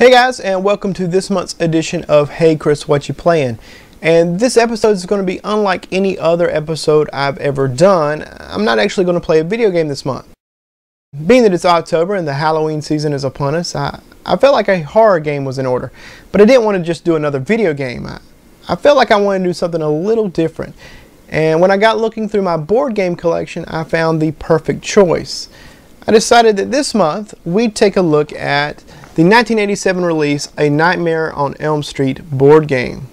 Hey guys, and welcome to this month's edition of Hey Chris, What You Playing? And this episode is going to be unlike any other episode I've ever done. I'm not actually going to play a video game this month. Being that it's October and the Halloween season is upon us, I felt like a horror game was in order. But I didn't want to just do another video game. I felt like I wanted to do something a little different. And when I got looking through my board game collection, I found the perfect choice. I decided that this month we'd take a look at the 1987 release, A Nightmare on Elm Street board game.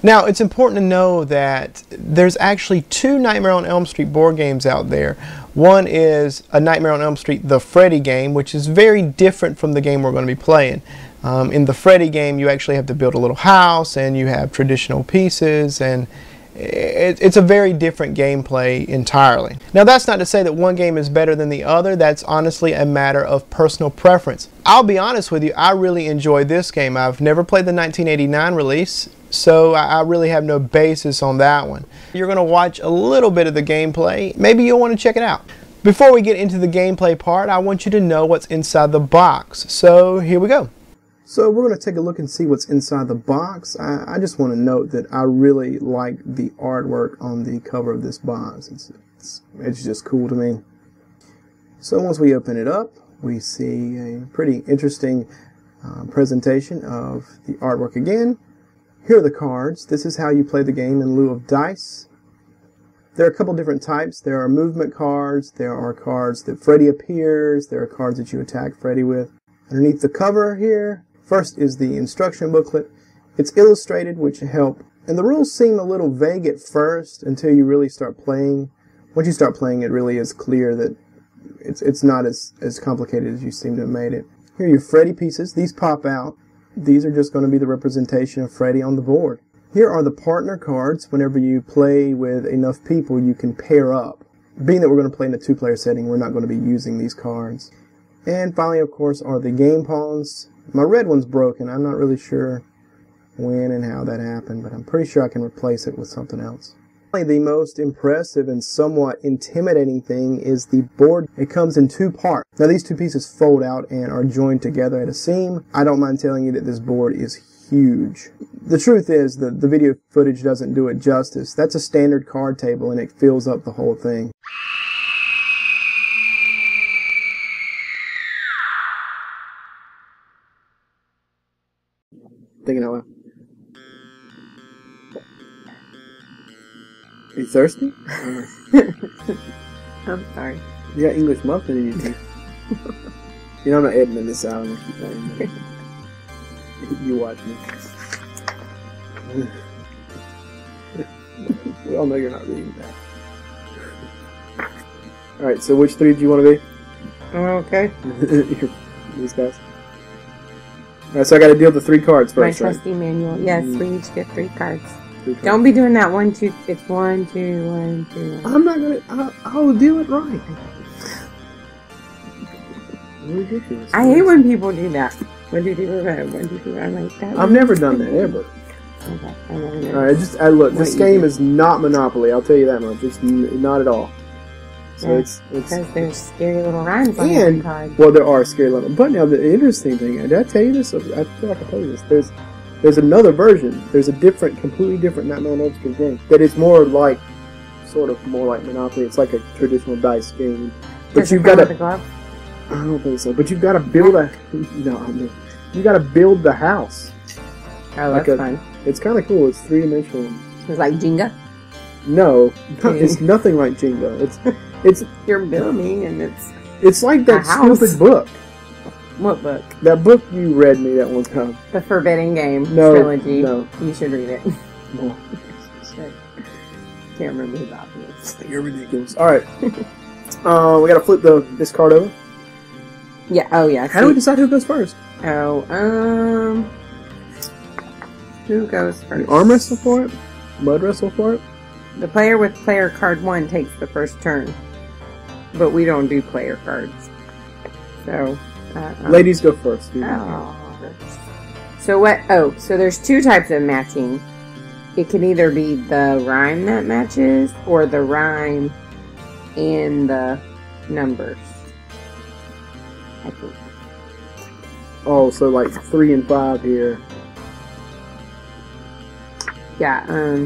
Now, it's important to know that there's actually two Nightmare on Elm Street board games out there. One is A Nightmare on Elm Street, the Freddy game, which is very different from the game we're going to be playing. In the Freddy game, you actually have to build a little house, and you have traditional pieces, and it's a very different gameplay entirely. Now, that's not to say that one game is better than the other. That's honestly a matter of personal preference. I'll be honest with you, I really enjoy this game. I've never played the 1989 release, so I really have no basis on that one. You're going to watch a little bit of the gameplay. Maybe you'll want to check it out. Before we get into the gameplay part, I want you to know what's inside the box. So here we go. So we're going to take a look and see what's inside the box. I just want to note that I really like the artwork on the cover of this box. It's just cool to me. So once we open it up, we see a pretty interesting presentation of the artwork again. Here are the cards. This is how you play the game in lieu of dice. There are a couple different types. There are movement cards. There are cards that Freddy appears. There are cards that you attack Freddy with. Underneath the cover here, first is the instruction booklet. It's illustrated, which help. And the rules seem a little vague at first until you really start playing. Once you start playing, it really is clear that it's not as complicated as you seem to have made it. Here are your Freddy pieces. These pop out. These are just going to be the representation of Freddy on the board. Here are the partner cards. Whenever you play with enough people, you can pair up. Being that we're going to play in a two-player setting, we're not going to be using these cards. And finally, of course, are the game pawns. My red one's broken. I'm not really sure when and how that happened, but I'm pretty sure I can replace it with something else. The most impressive and somewhat intimidating thing is the board. It comes in two parts. Now these two pieces fold out and are joined together at a seam. I don't mind telling you that this board is huge. The truth is that the video footage doesn't do it justice. That's a standard card table and it fills up the whole thing. Thinking out loud. Are you thirsty? I'm sorry. You got English muffin in your teeth. You know I'm not editing this out. I'm gonna keep that in there. You watch me. We all know you're not reading that. Alright, so which three do you want to be? Okay. These guys. Alright, so I gotta deal the three cards first, My trusty manual. Yes, we each get three cards. Don't be doing that 1, 2. It's 1, 2, 1, 2. I'm not gonna. I'll do it right. Ridiculous. I hate when people do that. 1, 2, 3, 4, 5. 1, 2, 3, 4. I'm like that. I've never done that ever. Okay, I never know. Alright, look. This game is not Monopoly. I'll tell you that much. It's not at all. So yeah, it's because there's scary little rhymes on every card. Well, there are scary little. But now the interesting thing. Did I tell you this? I feel like I told you this. There's another version. There's a completely different Nightmare on Elm Street game that is more like Monopoly. It's like a traditional dice game. But you've got to. I don't think so. But you've got to build you got to build the house. Oh, that's fun. It's kind of cool. It's three-dimensional. It's like Jenga. No, it's nothing like Jenga. It's you're building, and it's like that stupid book. What book? That book you read me that one time. The Forbidden Game trilogy. No. You should read it. No. Can't remember who that was. You're ridiculous. Alright. We gotta flip this card over. Yeah, oh yeah. How do we decide who goes first? Oh, who goes first? Arm wrestle for it? Mud wrestle for it? The player with player card 1 takes the first turn. But we don't do player cards. So... ladies go first. Oh, So what? Oh, so there's two types of matching. It can either be the rhyme that matches, or the rhyme and the numbers. I think. Oh, so like 3 and 5 here. Yeah.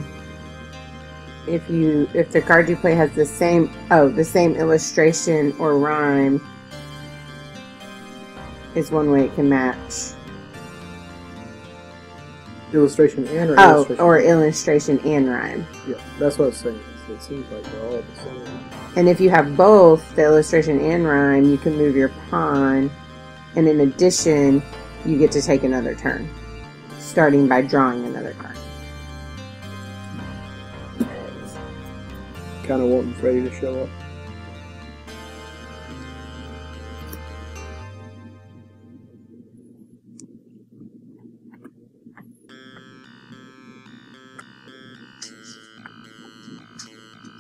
If the card you play has the same illustration or rhyme, is one way it can match. Illustration and illustration. Or illustration and rhyme. Yeah, that's what I was saying. It seems like they're all the same. And if you have both the illustration and rhyme, you can move your pawn, and in addition, you get to take another turn, starting by drawing another card. Kind of wanting Freddy to show up.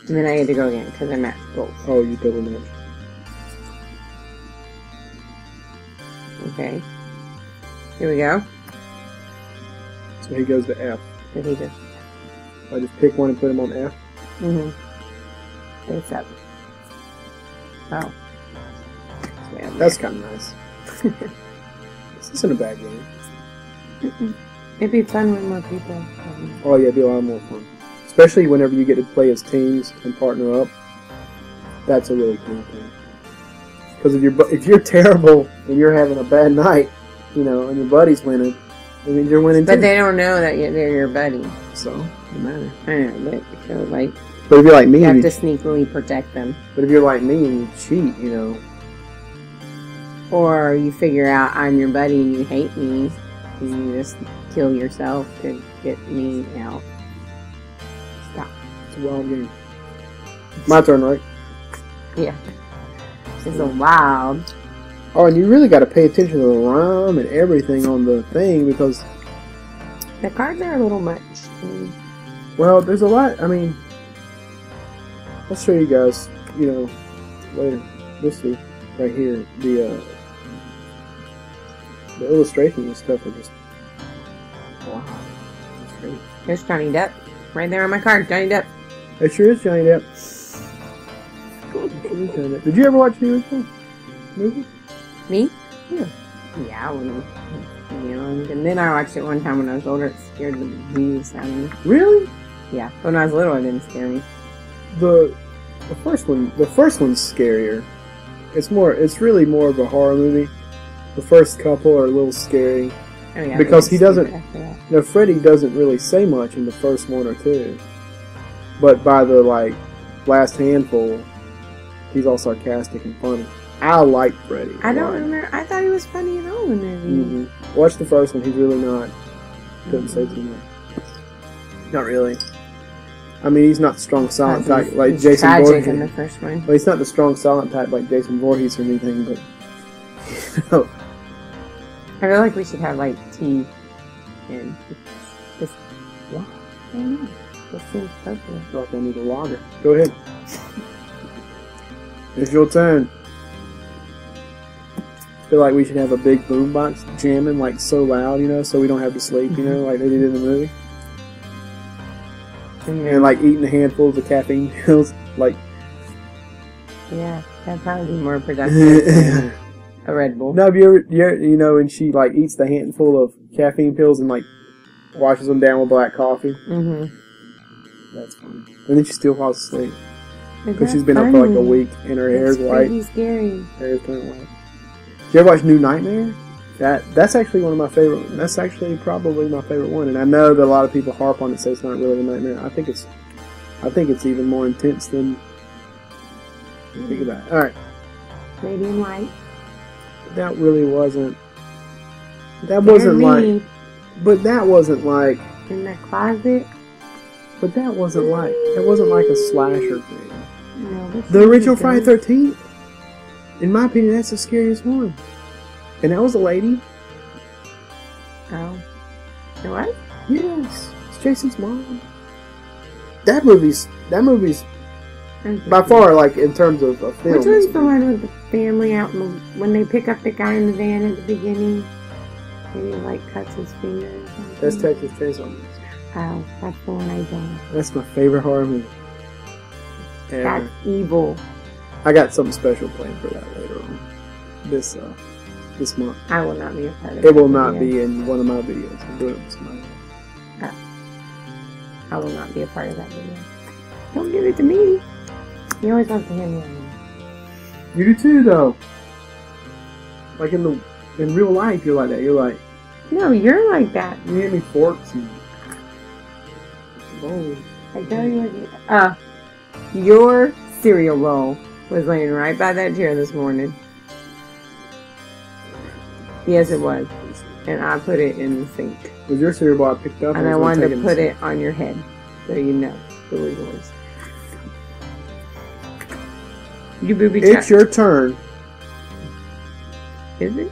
And then I get to go again because I matched both. Oh, you double match. Okay. Here we go. So he goes to F. Did he just? I just pick one and put him on F. Mm-hmm. Face up. Oh. That's kind of nice. This isn't a bad game. It'd be fun with more people. Oh yeah, it'd be a lot more fun. Especially whenever you get to play as teams and partner up. That's a really cool thing. Because if you're terrible and you're having a bad night, you know, and your buddy's winning, I mean you're winning too. But they don't know that they're your buddy. So, it doesn't matter. I know, but so like. But if you're like me, you have to sneakily protect them. But if you're like me and you cheat, you know. Or you figure out I'm your buddy and you hate me, and you just kill yourself to get me out. Stop. It's a wild game. My turn, right? Yeah. It's a wild. Oh, and you really got to pay attention to the rhyme and everything on the thing because the cards are a little much. Well, there's a lot. I mean, I'll show you guys. You know, later. We'll see. Right here, the illustrations and stuff are just wow. That's great. There's Johnny Depp, right there on my card. Johnny Depp. It sure is Johnny Depp. Did you ever watch the original movie? Me? Yeah. Yeah, when young. And then I watched it one time when I was older. It scared the bees out of me. Really? Yeah. When I was little, it didn't scare me. The first one's scarier. It's really more of a horror movie. The first couple are a little scary. Oh, yeah, because he doesn't. Freddy doesn't really say much in the first one or two. But by the last handful, he's all sarcastic and funny. I like Freddy. I don't remember. I thought he was funny in all the movies. Mm-hmm. Watch the first one. He's really not. Doesn't say too much. Not really. I mean, he's not the strong silent type like Jason Voorhees. Tragic in the first one. Well, he's not the strong silent type like Jason Voorhees or anything, but you know. I feel like we should have tea and just I don't know. This seems appropriate. I feel like I need a lager. Go ahead. It's your turn. I feel like we should have a big boombox jamming so loud, you know, so we don't have to sleep, you know, like they did in the movie. And eating handfuls of caffeine pills, yeah, that'd probably be more productive than a Red Bull. No, have you ever, you know, when she eats the handful of caffeine pills and washes them down with black coffee. Mm-hmm. That's funny. And then she still falls asleep because she's been up for a week and her hair's white. It's scary. Her hair's turning white. Did you ever watch New Nightmare? That's actually one of my favorite. That's actually probably my favorite one, and I know that a lot of people harp on it, say it's not really a nightmare. I think it's even more intense than. Think about it. All right. Radiant light. That really wasn't. That wasn't But that wasn't in the closet. But that wasn't It wasn't like a slasher thing. No, the original Friday 13th. In my opinion, that's the scariest one. And that was a lady. Oh. It was? Yes. It's Jason's mom. That movie's by far, in terms of a film. Which one's the one with the family out when they pick up the guy in the van at the beginning? Maybe like cuts his fingers. That's Texas Chainsaw Massacre. Oh, that's the one I don't. That's my favorite horror movie. Ever. That's evil. I got something special planned for that later on. This month. I will not be a part of it. It will not be in one of my videos. I'm doing it with somebody else. I will not be a part of that video. Don't give it to me. You always want to hear me on that. You do too, though. Like in real life, you're like that. You're like, No, you're like that. you hand me forks and bowls. I tell you what. Your cereal bowl was laying right by that chair this morning. Yes, it was. And I put it in the sink. Was your cereal bowl I picked up? And I wanted to put it on your head, so you know it was yours. You booby trapped. It's your turn. Is it?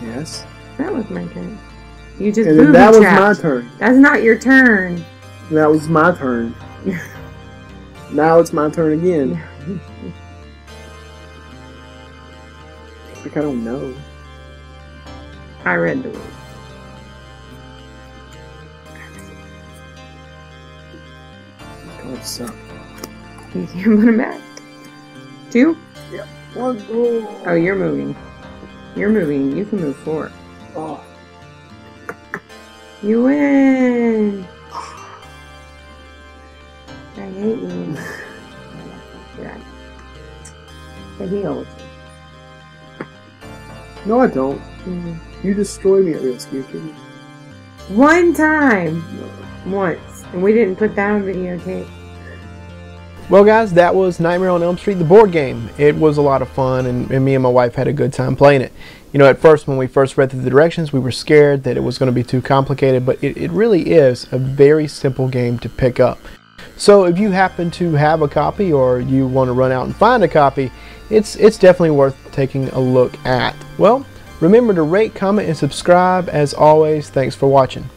Yes. That was my turn. You just And booby then that was trapped. my turn. That's not your turn. That was my turn. Now it's my turn again. Like I don't know. I read the rules. God suck. You can't put them back. 2? Yep. 1. Oh. Oh, you're moving. You're moving. You can move 4. Oh. You win. I hate you. But he owes you. No, I don't. Mm-hmm. You destroy me at risk, you kidding? One time. Once. And we didn't put that on videotape. Well guys, that was Nightmare on Elm Street, the board game. It was a lot of fun, and me and my wife had a good time playing it. You know, at first when we first read through the directions, we were scared that it was going to be too complicated, but it really is a very simple game to pick up. So if you happen to have a copy, or you want to run out and find a copy, it's definitely worth taking a look at. Well, remember to rate, comment, and subscribe. As always, thanks for watching.